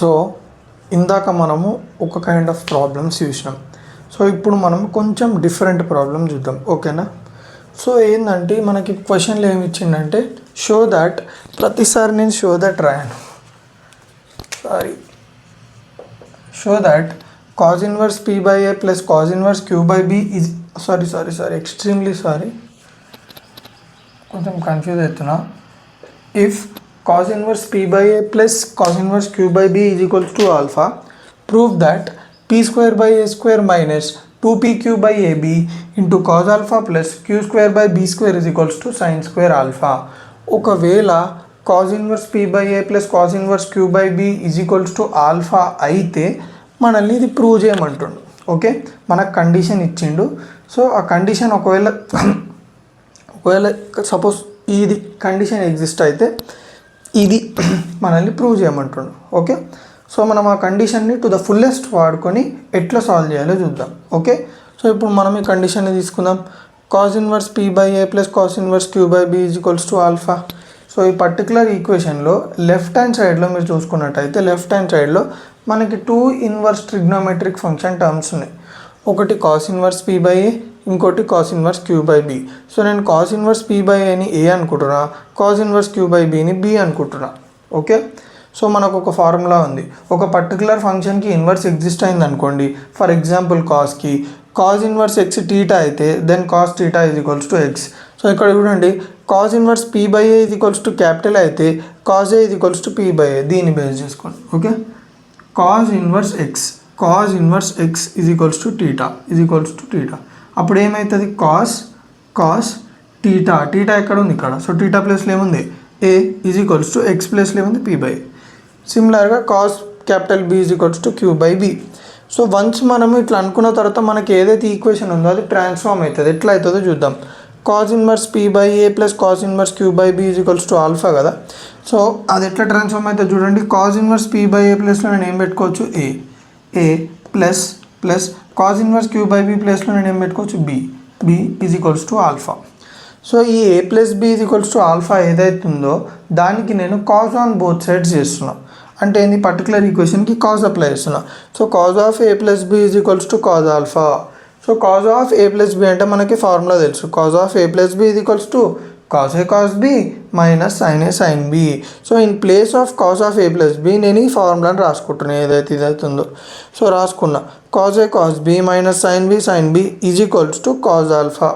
So ఇందాక మనము ఒక కైండ్ ఆఫ్ ప్రాబ్లమ్స్ చూసినాం. సో ఇప్పుడు మనం కొంచెం డిఫరెంట్ ప్రాబ్లమ్ చూద్దాం, ఓకేనా? సో ఏంటంటే మనకి క్వశ్చన్లు ఏమి ఇచ్చిందంటే షో దట్, ప్రతిసారి నేను షో దట్ రాయాను, show that cos inverse p by a plus cos inverse q by b is extremely sorry, కొంచెం కన్ఫ్యూజ్ అవుతున్నా. If cos inverse p by a plus cos inverse q by b is equals to alpha, prove that p square by a square minus 2pq by ab into cos alpha plus q square by b square is equals to sin square alpha. ఒకవేళ cos inverse p by a plus cos inverse q by b is equals to alpha అయితే మనల్ని ఇది prove చేయమంటుండు. Okay, మనకు condition ఇచ్చిండు. So ఆ condition ఒకవేళ suppose ఇది condition exist అయితే ఇది మనల్ని ప్రూవ్ చేయమంటుండు. ఓకే, సో మనం ఆ కండిషన్ని టు ద ఫుల్లెస్ట్ వాడుకొని ఎట్లా సాల్వ్ చేయాలో చూద్దాం. ఓకే, సో ఇప్పుడు మనం ఈ కండిషన్ని తీసుకుందాం. cos inverse p by a plus cos inverse q by b is equals to alpha. So ఈ పర్టికులర్ ఈక్వేషన్లో లెఫ్ట్ హ్యాండ్ సైడ్లో మీరు చూసుకున్నట్టయితే లెఫ్ట్ హ్యాండ్ సైడ్లో మనకి 2 ఇన్వర్స్ ట్రిగ్నోమెట్రిక్ ఫంక్షన్ టర్మ్స్ ఉన్నాయి. ఒకటి cos inverse p by a, ఇంకోటి cos inverse q by b. So నేను cos ఇన్వర్స్ p బై aని a అనుకుంటున్నా, cos ఇన్వర్స్ q బై bని b అనుకుంటున్నా. ఓకే, సో మనకు ఒక ఫార్ములా ఉంది. ఒక పర్టికులర్ ఫంక్షన్కి ఇన్వర్స్ ఎగ్జిస్ట్ అయింది అనుకోండి, ఫర్ ఎగ్జాంపుల్ కాస్కి cos ఇన్వర్స్ x టీటా అయితే then cos theta is equals to x. So ఇక్కడ చూడండి cos inverse p by a is equals to capital అయితే cos a is equals to p by a, దీన్ని base చేసుకోండి. Okay, cos inverse x is equals to theta అప్పుడు ఏమవుతుంది cos theta ఎక్కడ ఉంది ఇక్కడ. సో టీటా ప్లేస్లో ఏముంది a is equals to x ప్లేస్లో ఏముంది p బై a. సిమిలర్గా cos capital B is equals to q by b. So once మనము ఇట్లా అనుకున్న తర్వాత మనకి ఏదైతే ఈక్వేషన్ ఉందో అది ట్రాన్స్ఫార్మ్ అవుతుంది. ఎట్లా అవుతుందో చూద్దాం. cos inverse p by a plus cos inverse q by b is equals to alpha కదా. సో అది ఎట్లా ట్రాన్స్ఫార్మ్ అవుతుంది చూడండి. cos inverse p by a ప్లేస్లో నేను ఏం పెట్టుకోవచ్చు a plus cos inverse q by b ప్లేస్లో నేను ఏం పెట్టుకోవచ్చు b is equals to alpha. So ఈ a plus b is equals to alpha ఏదైతే ఉందో దానికి నేను cos ఆన్ బోత్ సైడ్స్ చేస్తున్నాను. అంటే ఏంది, పర్టికులర్ ఈక్వేషన్కి cos అప్లై చేస్తున్నా. So cos of a plus b is equals to cos alpha. So cos of a plus b అంటే మనకి ఫార్ములా తెలుసు. cos of a plus b is equals to cos a cos b minus sin a sin b. So in place of cos of a plus b నేను ఈ ఫార్ములాని రాసుకుంటున్నాను, ఏదైతే ఉందో. So రాసుకున్నా cos a cos b minus sin b is equals to cos alpha.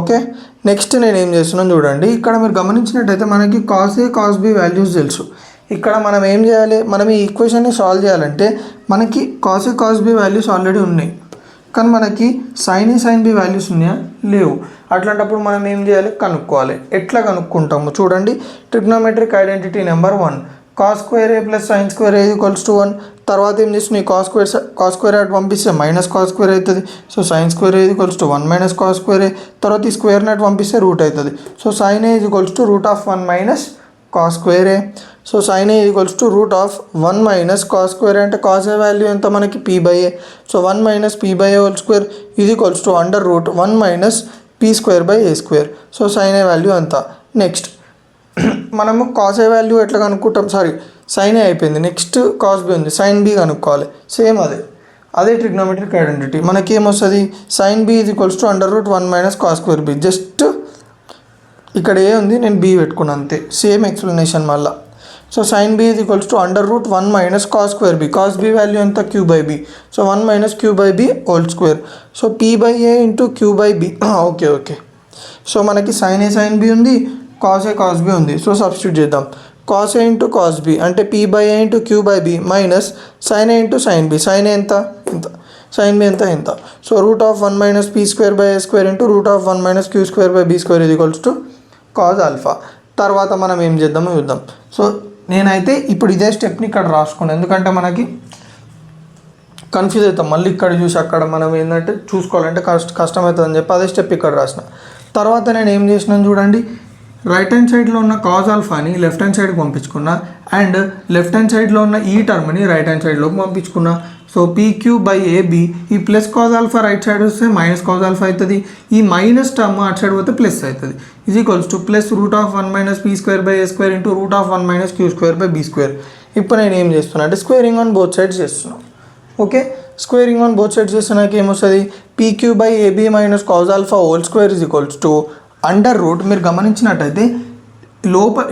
Okay, next నేను ఏం చేస్తున్నాను చూడండి. ఇక్కడ మీరు గమనించినట్టయితే మనకి cos a cos b values తెలుసు. ఇక్కడ మనం ఏం చేయాలి, మనం ఈ ఈక్వేషన్ని సాల్వ్ చేయాలంటే మనకి cos a cos b values already ఉన్నాయి, కానీ మనకి sin a sin b values ఉన్నాయా లేవు. అట్లాంటప్పుడు మనం ఏం చేయాలి, కనుక్కోవాలి. ఎట్లా కనుక్కుంటాము చూడండి. Trigonometric identity number 1, cos square a plus sin square a equals to 1. తర్వాత ఏం చేస్తున్నాయి, cos స్క్వేర్ అటు పంపిస్తే మైనస్ cos స్క్వేర్ అవుతుంది. So sin square a equals to 1 minus cos square a. తర్వాత ఈ స్క్వేర్ అటు పంపిస్తే రూట్ అవుతుంది. So sin a equals to root of 1 minus cos square a. So sin a equals to root of 1 minus cos square అంటే cos a value ఎంత మనకి p by a. So 1 minus p by a whole square ఇది equals to under root 1 minus p square by a square. So sin a value అంత. Next మనము cos a value ఎట్లా కనుక్కుంటాం, sin a అయిపోయింది, next cos b ఉంది, sin b కనుక్కోవాలి. Same అదే trigonometric identity. మనకి ఏమొస్తుంది, sin b is equals to under root 1 minus cos square b. Just ఇక్కడ ఏ ఉంది, నేను b పెట్టుకున్నాను అంతే, సేమ్ ఎక్స్ప్లెనేషన్ మళ్ళీ. So sin b is equals to under root 1 minus cos square b. cos b value ఎంత, q by b. So 1 minus q by b whole square. So p by a into q by b. Okay, so మనకి sin a sin b ఉంది, cos a cos b ఉంది. So substitute చేద్దాం. cos a into cos b అంటే p by a into q by b minus sin a into sin b. sin a ఎంత, sin b ఎంత. So root of 1 minus p square by a square into root of 1 minus q square by b square is equals to cos alpha. తర్వాత మనం ఏం చేద్దామో చూద్దాం. So నేనైతే ఇప్పుడు ఇదే stepney ఇక్కడ రాసుకున్నాను, ఎందుకంటే మనకి కన్ఫ్యూజ్ అవుతాం. మళ్ళీ ఇక్కడ చూసి అక్కడ మనం ఏంటంటే చూసుకోవాలంటే కష్టమవుతుందని చెప్పి అదే స్టెప్ ఇక్కడ రాసిన. తర్వాత నేను ఏం చేసినాను చూడండి. రైట్ హ్యాండ్ సైడ్లో ఉన్న కాజ్ ఆల్ఫాని లెఫ్ట్ హ్యాండ్ సైడ్కి పంపించుకున్నా అండ్ లెఫ్ట్ హ్యాండ్ సైడ్లో ఉన్న ఈ టర్మ్ని రైట్ హ్యాండ్ సైడ్లోకి పంపించుకున్నా. సో PQ బై AB ఈ plus cos alpha right side వస్తే మైనస్ కాజ్ ఆల్ఫా అవుతుంది, ఈ మైనస్ టర్మ్ అటు సైడ్ పోతే ప్లస్ అవుతుంది. Is equals to plus root of 1 minus p square by a square into root of 1 minus q square by b square. ఇప్పుడు నేను ఏం చేస్తున్నా అంటే స్క్వేరింగ్ ఆన్ బోత్ సైడ్స్ చేస్తున్నాను. Okay, squaring on both sides చేస్తున్నాక ఏమొస్తుంది, PQ by AB minus cos alpha whole square is equals to under route. మీరు గమనించినట్టయితే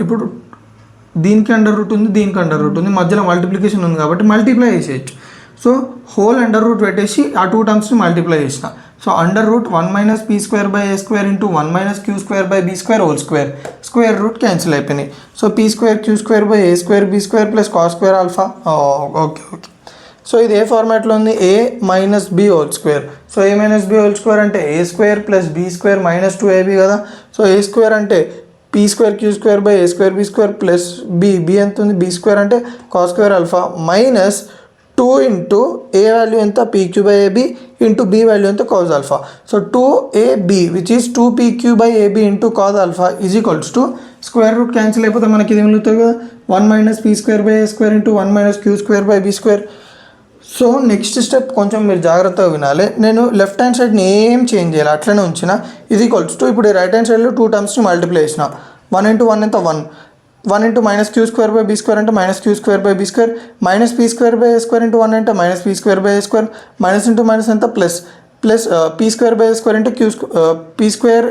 ఇప్పుడు దీనికి అండర్ రూట్ ఉంది, దీనికి అండర్ రూట్ ఉంది, మధ్యలో మల్టిప్లికేషన్ ఉంది కాబట్టి మల్టిప్లై చేసేయచ్చు. సో హోల్ అండర్ రూట్ పెట్టేసి ఆ టూ టర్మ్స్ని మల్టిప్లై చేసిన. So under root 1 minus p square by a square into 1 minus q square by b square whole square. Square root cancel అయిపోయినాయి. So p square q square by a square b square plus cos square alpha. Okay. So ఇది ఏ ఫార్మాట్లో ఉంది, a minus b whole square. So a minus b whole square అంటే a square plus b square minus 2ab కదా. So a square అంటే p square q square by a square b square plus b ఎంత ఉంది, b square అంటే cos square alpha minus 2 into a value ఎంత pq by ab into b value ఎంత cos alpha. So 2ab which is 2pq by ab into cos alpha is equals to square root cancel అయిపోతే మనకి ఇది మిగులుతుంది కదా 1 minus p square by a square into 1 minus q square by b square. So next step కొంచెం మీరు జాగ్రత్తగా వినాలి. నేను లెఫ్ట్ హ్యాండ్ సైడ్ని ఏం చేంజ్ చేయాలి, అట్లనే ఉంచిన. ఇది ఈక్వల్స్ టు ఇప్పుడు రైట్ హ్యాండ్ సైడ్లో టూ టర్మ్స్ని మల్టిప్లై చేసిన. 1 ఇంటూ 1 ఎంత 1 into minus q square by b square అంటే minus q square by b square minus p square by a square into 1 అంటే minus p square by a square minus into minus ఎంత plus p square by a square into p square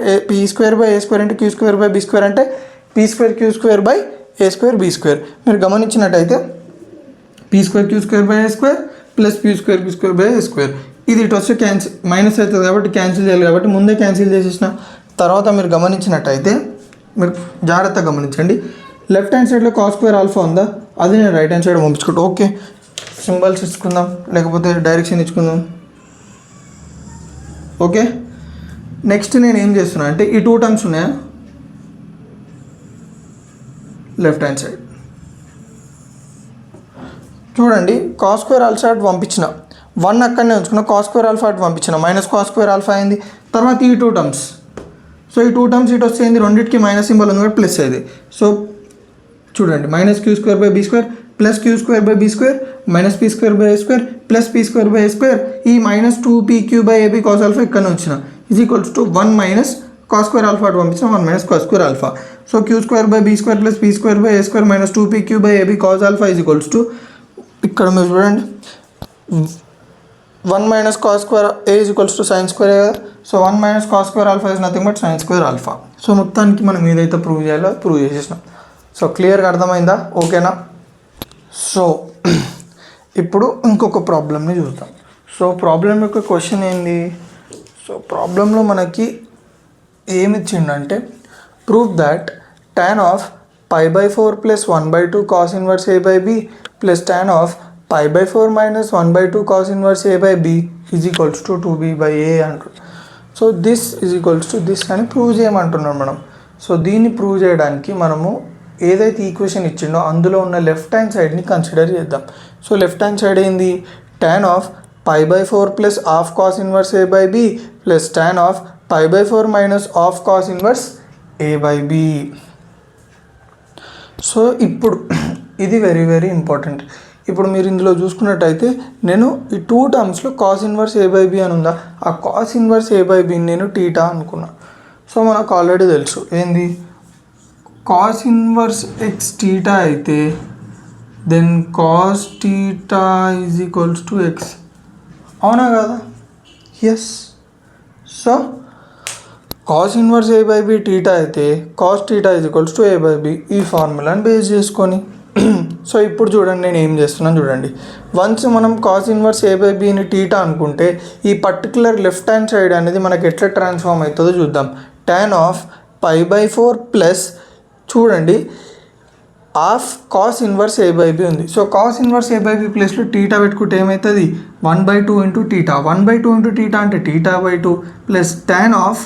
by a square into q square by b square అంటే p square q square by a square b square. మీరు గమనించినట్టయితే p square q square by a square plus p square b square by a square. ఇది ఇటు వస్తే cancel minus అవుతుంది కాబట్టి cancel చేయాలి కాబట్టి ముందే క్యాన్సిల్ చేసేసిన. తర్వాత మీరు గమనించినట్టయితే మీరు జాగ్రత్తగా గమనించండి, లెఫ్ట్ హ్యాండ్ సైడ్లో కాస్ స్క్వేర్ ఆల్ఫా ఉందా, అది నేను రైట్ హ్యాండ్ సైడ్ పంపించుకుంటా. ఓకే, సింబల్స్ ఇచ్చుకుందాం లేకపోతే డైరెక్షన్ ఇచ్చుకుందాం. ఓకే, నెక్స్ట్ నేను ఏం చేస్తున్నా అంటే ఈ టూ టర్మ్స్ ఉన్నాయా లెఫ్ట్ హ్యాండ్ సైడ్ చూడండి, కాస్ స్క్వేర్ ఆల్ఫా అటు పంపించిన 1 అక్కడనే ఉంచుకున్న, కాస్ స్క్వేర్ ఆల్ఫా అటు పంపించిన మైనస్ కాస్ స్క్వేర్ ఆల్ఫా అయింది. తర్వాత ఈ టూ టర్మ్స్, సో ఈ టూ టర్మ్స్ ఇటు వస్తే ఏంది, రెండింటికి మైనస్ సింబల్ ఉంది కాబట్టి ప్లస్ అయింది. సో చూడండి minus q square by b square plus q square by b square minus p square by a square plus p square by a square. ఈ minus 2pq by ab cos alpha ఇక్కడ వచ్చిన is equals to 1 minus cos square alpha అటు పంపించిన 1 minus cos square alpha. So q square by b square plus p square by a square minus 2pq by ab cos alpha is equals to ఇక్కడ మీరు చూడండి 1 minus cos square a is equals to sine square కదా. So 1 minus cos square alpha is nothing but sine square alpha. So మొత్తానికి మనం ఏదైతే prove చేయాలో prove చేసేసినాం. So క్లియర్గా అర్థమైందా, ఓకేనా. సో ఇప్పుడు ఇంకొక ప్రాబ్లమ్ని చూద్దాం. సో ప్రాబ్లం యొక్క క్వశ్చన్ ఏంది, సో ప్రాబ్లంలో మనకి ఏమి ఇచ్చిండంటే prove that tan of π/4 plus 1/2 cos inverse a by b plus tan of π/4 minus 1/2 cos inverse a by b is equals to 2b by a అంటారు. So this is equals to this అని prove చేయమంటున్నాం మనం. So దీన్ని prove చేయడానికి మనము ఏదైతే equation ఇచ్చిండో అందులో ఉన్న లెఫ్ట్ హ్యాండ్ సైడ్ని కన్సిడర్ చేద్దాం. సో లెఫ్ట్ హ్యాండ్ సైడ్ ఏంది, tan of π/4 plus half cos inverse a by b plus tan of π/4 minus half cos inverse a by b. So ఇప్పుడు ఇది వెరీ వెరీ ఇంపార్టెంట్. ఇప్పుడు మీరు ఇందులో చూసుకున్నట్టయితే నేను ఈ టూ టర్మ్స్లో cos inverse a by b అని ఉందా, ఆ కాస్ ఇన్వర్స్ a బై బిని నేను టీటా అనుకున్నా. సో మనకు ఆల్రెడీ తెలుసు ఏంది, కాస్ ఇన్వర్స్ ఎక్స్ టీటా అయితే then cos theta is equals to x, అవునా కదా. Yes. So cos inverse a by b theta అయితే cos theta is equals to a by b, ఈ ఫార్ములాని బేస్ చేసుకొని. సో ఇప్పుడు చూడండి నేను ఏం చేస్తున్నాను చూడండి, వన్స్ మనం కాస్ ఇన్వర్స్ a బై బిని టీటా అనుకుంటే ఈ పర్టికులర్ లెఫ్ట్ హ్యాండ్ సైడ్ అనేది మనకి ఎట్లా ట్రాన్స్ఫార్మ్ అవుతుందో చూద్దాం. tan ఆఫ్ π/4 ప్లస్ చూడండి half cos inverse a by b ఉంది. So cos inverse a by b ప్లస్లో టీటా పెట్టుకుంటే ఏమవుతుంది, 1/2 ఇంటూ టీటా, 1/2 ఇంటూ టీటా అంటే టీటా/2 plus tan of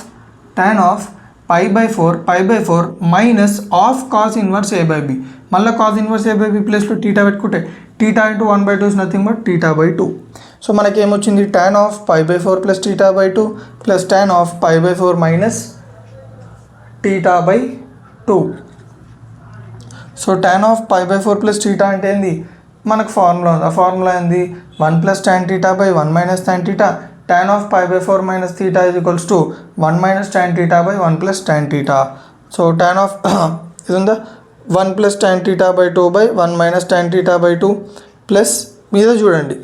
π/4 minus half cos inverse a by b. మళ్ళీ cos inverse a by b ప్లస్లో theta పెట్టుకుంటే theta into 1/2 is nothing but టీటా/2. So మనకి ఏమొచ్చింది, tan ఆఫ్ π/4 ప్లస్ టీటా/2 plus tan of π/4 minus theta. So tan of π/4 plus theta అంటే ఏంది, మనకు ఫార్ములా ఉంది. ఆ ఫార్ములా ఏంది, 1 plus tan theta by 1 minus tan theta. tan of π/4 minus theta is equals to 1 minus tan theta by 1 plus tan theta. So tan of ఇది ఉందా 1 plus tan θ by 2 by 1 minus tan θ by 2 plus మీద చూడండి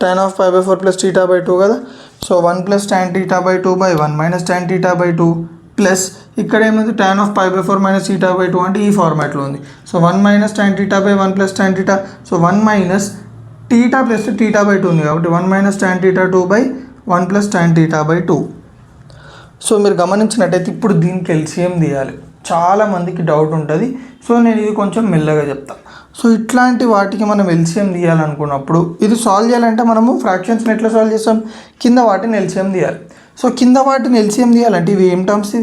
tan of pi by 4 plus θ by 2 కదా. So 1 plus tan θ by 2 by 1 minus tan θ by 2 plus ఇక్కడ ఏమైంది tan of pi by 4 minus θ by 2 అంటే ఈ ఫార్మాట్లో ఉంది. So 1 minus tan θ by 1 plus tan θ. So 1 minus θ plus θ by 2 ఉంది కాబట్టి 1 minus tan θ 2 by 1 plus tan θ by 2. So మీరు గమనించినట్టయితే ఇప్పుడు దీనికి ఎల్సిఎం తీయాలి. చాలామందికి డౌట్ ఉంటుంది. సో నేను ఇది కొంచెం మెల్లగా చెప్తాను. సో ఇట్లాంటి వాటికి మనం ఎల్సిఎం తీయాలనుకున్నప్పుడు ఇది సాల్వ్ చేయాలంటే మనము ఫ్రాక్షన్స్ని ఎట్లా సాల్వ్ చేస్తాం, కింద వాటిని ఎల్సిఎం తీయాలి. సో కింద వాటిని ఎల్సిఎం తీయాలంటే ఇవి ఏం టర్మ్స్,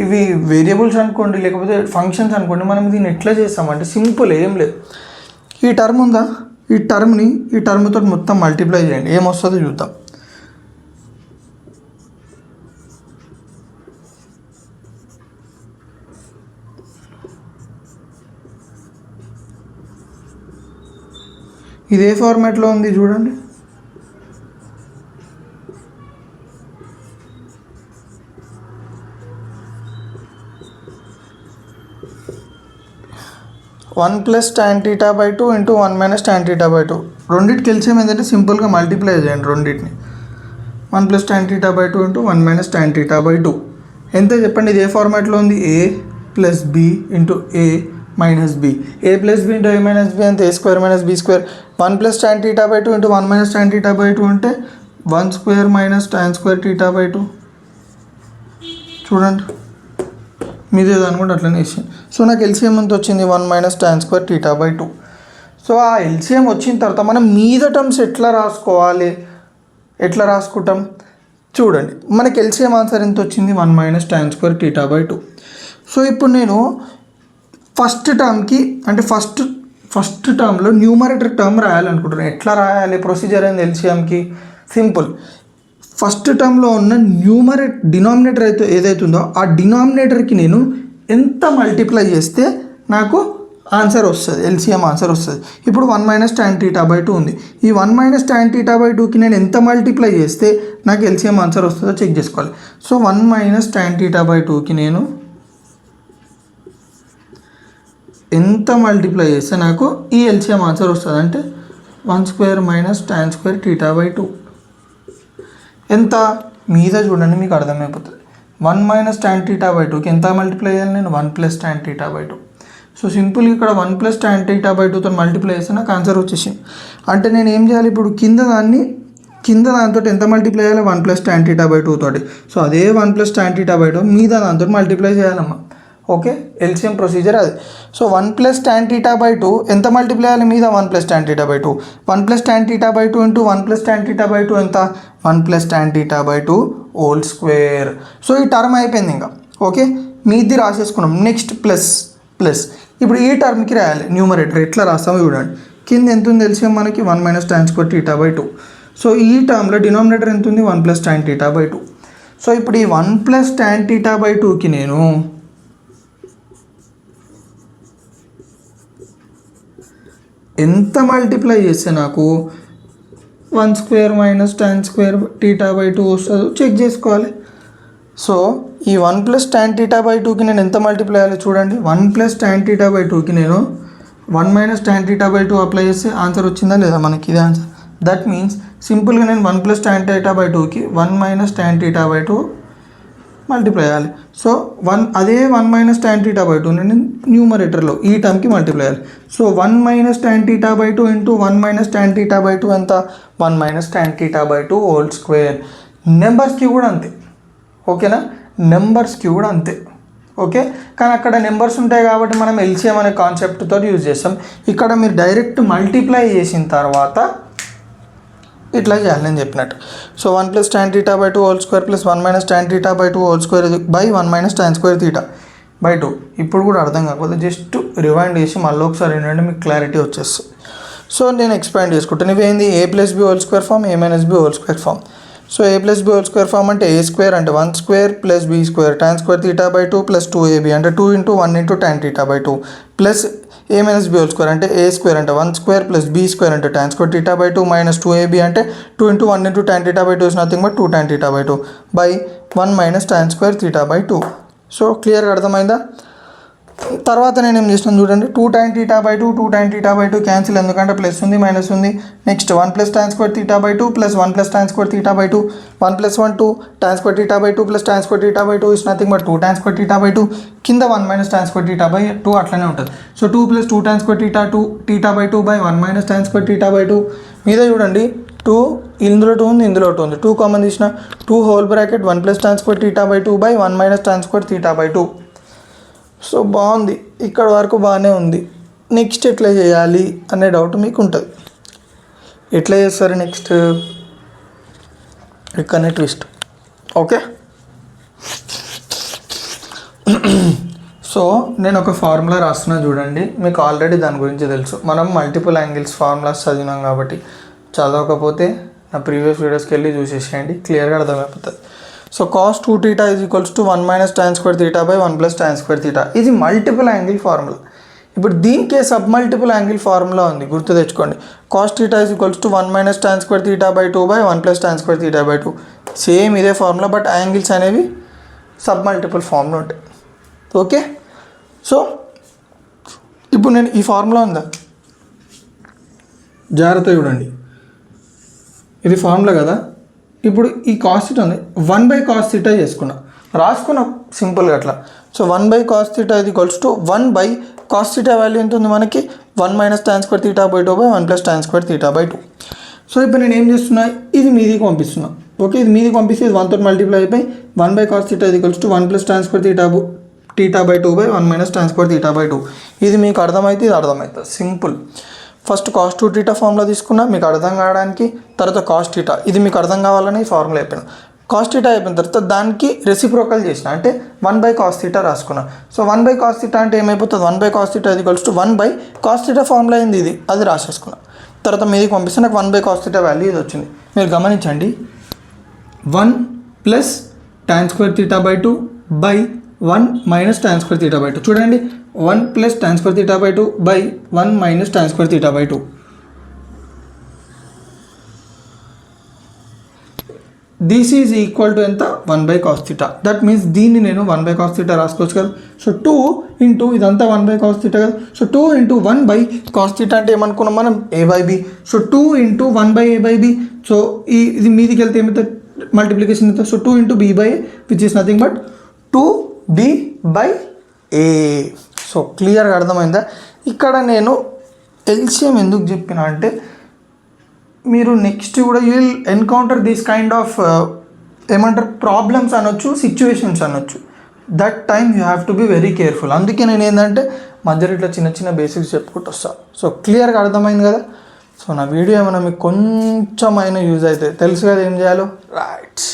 ఇవి వేరియబుల్స్ అనుకోండి లేకపోతే ఫంక్షన్స్ అనుకోండి. మనం దీన్ని ఎట్లా చేస్తామంటే సింపుల్, ఏం లేదు. ఈ టర్మ్ ఉందా, ఈ టర్మ్ని ఈ టర్మ్తో మొత్తం మల్టిప్లై చేయండి, ఏమొస్తుందో చూద్దాం. ఇదే ఫార్మాట్లో ఉంది చూడండి. One plus tan θ by 2 into 1 minus tan θ by 2. రెండింటికి ఎల్సిఎం ఏంటంటే సింపుల్గా మల్టిప్లై చేయండి రెండింటిని. 1 plus tan θ by 2 into 1 minus tan θ by 2 ఎంత చెప్పండి. ఇది ఏ ఫార్మాట్లో ఉంది, a plus b into a minus b. a plus b into a minus b అంటే a square minus b square. 1 plus tan θ by 2 into 1 minus tan θ by 2 అంటే 1 square minus tan square θ by 2. చూడండి మీది ఏదో అనుకుంటే అట్లనే వేసాను. So నాకు LCM ఎంత వచ్చింది, 1 minus tan square θ by 2. So ఆ ఎల్సిఎం వచ్చిన తర్వాత మనం మీద టర్మ్స్ ఎట్లా రాసుకోవాలి, ఎట్లా రాసుకుంటాం చూడండి. మనకి ఎల్సిఎం ఆన్సర్ ఎంత వచ్చింది, 1 minus tan square θ by 2. So ఇప్పుడు నేను ఫస్ట్ టర్మ్కి అంటే ఫస్ట్ టర్మ్లో న్యూమరేటర్ టర్మ్ రాయాలనుకుంటున్నాను. ఎట్లా రాయాలి, ప్రొసీజర్ అయింది ఎల్సిఎంకి సింపుల్. ఫస్ట్ టర్మ్లో ఉన్న డినామినేటర్ అయితే ఏదైతుందో ఆ డినామినేటర్కి నేను ఎంత మల్టిప్లై చేస్తే నాకు ఆన్సర్ వస్తుంది, ఎల్సిఎం ఆన్సర్ వస్తుంది. ఇప్పుడు 1 మైనస్ tan θ బై 2 ఉంది. ఈ 1 మైనస్ tan θ బై 2కి నేను ఎంత మల్టిప్లై చేస్తే నాకు ఎల్సిఎం ఆన్సర్ వస్తుందో చెక్ చేసుకోవాలి. సో 1 మైనస్ tan θ బై 2కి నేను ఎంత మల్టిప్లై చేస్తే నాకు ఈ ఎల్సిఎం ఆన్సర్ వస్తుంది అంటే 1 square minus tan square θ by 2 ఎంత మీద చూడండి మీకు అర్థమైపోతుంది. 1 మైనస్ tan θ బై 2కి ఎంత మల్టిప్లై చేయాలి నేను, 1 ప్లస్ tan θ బై 2. సో సింపుల్గా ఇక్కడ 1 ప్లస్ tan θ బై 2తో మల్టిప్లై చేస్తే నాకు ఆన్సర్ వచ్చేసింది. అంటే నేను ఏం చేయాలి ఇప్పుడు, కింద దాంతో ఎంత మల్టిప్లై చేయాలి, 1 ప్లస్ tan θ బై 2 తోటి. సో అదే 1 ప్లస్ tan θ బై 2 మీద దాంతో మల్టిప్లై చేయాలమ్మా. ఓకే, ఎల్సిఎం ప్రొసీజర్ అది. సో 1 ప్లస్ tan θ బై 2 ఎంత మల్టిప్లై చేయాలి మీద 1 plus tan θ by 2. 1 plus tan θ by 2 into 1 plus tan θ by 2 ఎంత, 1 plus tan θ by 2 whole square. So ఈ టర్మ్ అయిపోయింది ఇంకా. ఓకే, మీది రాసేసుకున్నాం. నెక్స్ట్ ప్లస్ ఇప్పుడు ఈ టర్మ్కి రాయాలి న్యూమరేటర్. ఎట్లా రాస్తామో చూడండి. కింద ఎంత ఉంది ఎల్సిఎం మనకి, 1 minus tan square θ by 2. So ఈ టర్మ్లో డినామినేటర్ ఎంత ఉంది, 1 ప్లస్ tan θ బై 2. సో ఇప్పుడు ఈ 1 ప్లస్ tan θ బై 2కి నేను ఎంత మల్టిప్లై చేస్తే నాకు 1 square minus tan square θ by 2 వస్తుందో చెక్ చేసుకోవాలి. సో ఈ 1 ప్లస్ tan θ బై 2కి నేను ఎంత మల్టిప్లై చేయాలి చూడండి. 1 ప్లస్ tan θ బై 2కి నేను 1 మైనస్ tan θ బై 2 అప్లై చేస్తే ఆన్సర్ వచ్చిందా లేదా మనకి, ఇది ఆన్సర్. దట్ మీన్స్ సింపుల్గా నేను 1 ప్లస్ tan θ బై 2కి 1 మైనస్ tan θ బై 2 మల్టిప్లై చేయాలి. సో అదే 1 మైనస్ tan θ బై 2 నేను న్యూమరేటర్లో ఈ టర్మ్కి మల్టిప్లై చేయాలి. So 1 minus tan θ by 2 into 1 minus tan θ by 2 ఎంత, 1 minus tan θ by 2 whole square. నెంబర్స్కి కూడా అంతే. ఓకేనా, నెంబర్స్కి కూడా అంతే. ఓకే, కానీ అక్కడ నెంబర్స్ ఉంటాయి కాబట్టి మనం ఎల్సిఎం అనే కాన్సెప్ట్తో యూజ్ చేస్తాం. ఇక్కడ మీరు డైరెక్ట్ మల్టిప్లై చేసిన తర్వాత ఇట్లా చేయాలి నేను చెప్పినట్టు. So 1 plus tan θ by 2 whole square plus 1 minus tan θ by 2 whole square by 1 minus tan square θ by 2. ఇప్పుడు కూడా అర్థం కాకపోతే జస్ట్ రివైండ్ చేసి మళ్ళీ ఒకసారి ఏంటంటే మీకు క్లారిటీ వచ్చేస్తుంది. సో నేను ఎక్స్పాండ్ చేసుకుంటాను. ఇవేంది, a plus b whole square form, a minus b whole square form. So a plus b whole square form అంటే a స్క్వేర్ అంటే 1 square plus b square tan square θ by 2 plus 2ab అంటే 2 into 1 into tan θ by 2 plus a minus b whole square అంటే a square అంటే 1 square plus b square అంటే tan square θ by 2 minus 2ab అంటే 2 into 1 into tan θ by 2 is nothing but 2 tan θ by 2 by 1 minus tan square θ by 2. So క్లియర్గా అర్థమైందా? తర్వాత నేను ఏం చేసినాను చూడండి, 2 tan θ by 2 2 tan θ by 2 cancel, ఎందుకంటే ప్లస్ ఉంది మైనస్ ఉంది. Next 1 plus tan square θ by 2 plus 1 plus tan square θ by 2, 1 plus 1 2 tan square θ by 2 plus tan square θ by 2 is nothing but 2 tan square θ by 2, కింద 1 minus tan square θ by 2 అట్లనే ఉంటుంది. So 2 plus 2 tan square θ by 2 by 1 minus tan square θ by 2 మీద చూడండి 2 ఇందులో 2 ఉంది, ఇందులో 2 ఉంది, 2 common తీసిన 2 whole bracket 1 plus tan square θ by 2 by 1 minus tan square θ by 2. So బాగుంది, ఇక్కడ వరకు బాగానే ఉంది. నెక్స్ట్ ఎట్లా చేయాలి అనే డౌట్ మీకు ఉంటుంది. ఎట్లా చేస్తారు నెక్స్ట్, ఇక్కడనే ట్విస్ట్. ఓకే, సో నేను ఒక ఫార్ములా రాస్తున్నా చూడండి, మీకు ఆల్రెడీ దాని గురించి తెలుసు. మనం మల్టిపుల్ యాంగిల్స్ ఫార్ములాస్ చదివినాం కాబట్టి చదవకపోతే నా ప్రీవియస్ వీడియోస్కి వెళ్ళి చూసేసేయండి, క్లియర్గా అర్థమైపోతుంది. So cos 2θ is equals to 1 minus tan square θ by 1 plus tan square θ. ఇది మల్టిపుల్ యాంగిల్ ఫార్ములా. ఇప్పుడు దీనికే సబ్ మల్టిపుల్ యాంగిల్ ఫార్ములా ఉంది, గుర్తు తెచ్చుకోండి. cos θ is equals to 1 minus tan square θ by 2 by 1 plus tan square θ by 2. Same ఇదే formula, but angles అనేవి sub multiple formula ఉంటాయి. Okay, so ఇప్పుడు నేను ఈ ఫార్ములా ఉందా జాగ్రత్త చూడండి, ఇది ఫార్ములా కదా. ఇప్పుడు ఈ కాస్ θ ఉంది, 1 బై కాస్ θ చేసుకున్నా, రాసుకున్నా సింపుల్గా అట్లా. సో 1 బై కాస్ θ ఇది equals to 1 by cos θ value ఎంత ఉంది మనకి, 1 minus tan square θ by 2 by 1 plus tan square θ by 2. So ఇప్పుడు నేను ఏం చేస్తున్నా, ఇది మీదికి పంపిస్తున్నా. ఓకే, ఇది మీదికి పంపిస్తే ఇది 1 తోటి మల్టిప్లై అయిపోయి 1 బై కాస్ θ ఇది equals to 1 plus tan square θ by 2 by 1 minus tan square θ by 2. ఇది మీకు అర్థమైతే ఇది అర్థమవుతుంది, సింపుల్. ఫస్ట్ cos 2θ ఫార్ములా తీసుకున్నా మీకు అర్థం కావడానికి, తర్వాత cos θ ఇది మీకు అర్థం కావాలని ఈ ఫార్ములా అయిపోయినా. cos θ అయిపోయిన తర్వాత దానికి రెసిప్రోకల్ చేసిన, అంటే 1 బై cos θ రాసుకున్నా. సో 1 బై cos θ అంటే ఏమైపోతుంది, 1 బై cos θ ఇది equals to 1 by cos θ formula అయింది ఇది, అది రాసేసుకున్నా. తర్వాత మీదికి పంపిస్తే నాకు 1 బై cos θ వాల్యూ ఇది వచ్చింది. మీరు గమనించండి, 1 plus tan square θ by 2 by 1 minus tan square θ by 2. చూడండి, 1 plus tan square θ by 2 by 1 minus tan square θ by 2. This is equal to ఎంత, 1 బై కాస్ θ. దట్ మీన్స్ దీన్ని నేను 1 బై కాస్ θ రాసుకోవచ్చు కదా. సో 2 ఇంటూ ఇదంతా 1 బై కాస్ θ కదా. So 2 into 1 by cos θ అంటే ఏమనుకున్నాం మనం, a by b. So 2 into 1 by a by b. So ఇది మీదికి వెళ్తే ఏమవుతుంది, మల్టిప్లికేషన్ అవుతుంది. So 2 into b by a which is nothing but 2b by a. So క్లియర్గా అర్థమైందా. ఇక్కడ నేను ఎల్సిఎం ఎందుకు చెప్పిన అంటే, మీరు నెక్స్ట్ కూడా you will encounter this kind of ఏమంటారు ప్రాబ్లమ్స్ అనొచ్చు, సిచ్యువేషన్స్ అనొచ్చు. That time you have to be very careful. అందుకే నేను ఏంటంటే మధ్యలో ఇట్లా చిన్న చిన్న బేసిక్స్ చెప్పుకుంటూ వస్తాను. సో క్లియర్గా అర్థమైంది కదా. సో నా వీడియో ఏమైనా మీకు కొంచెమైనా యూజ్ అయితే తెలుసు కదా ఏం చేయాలో, రైట్.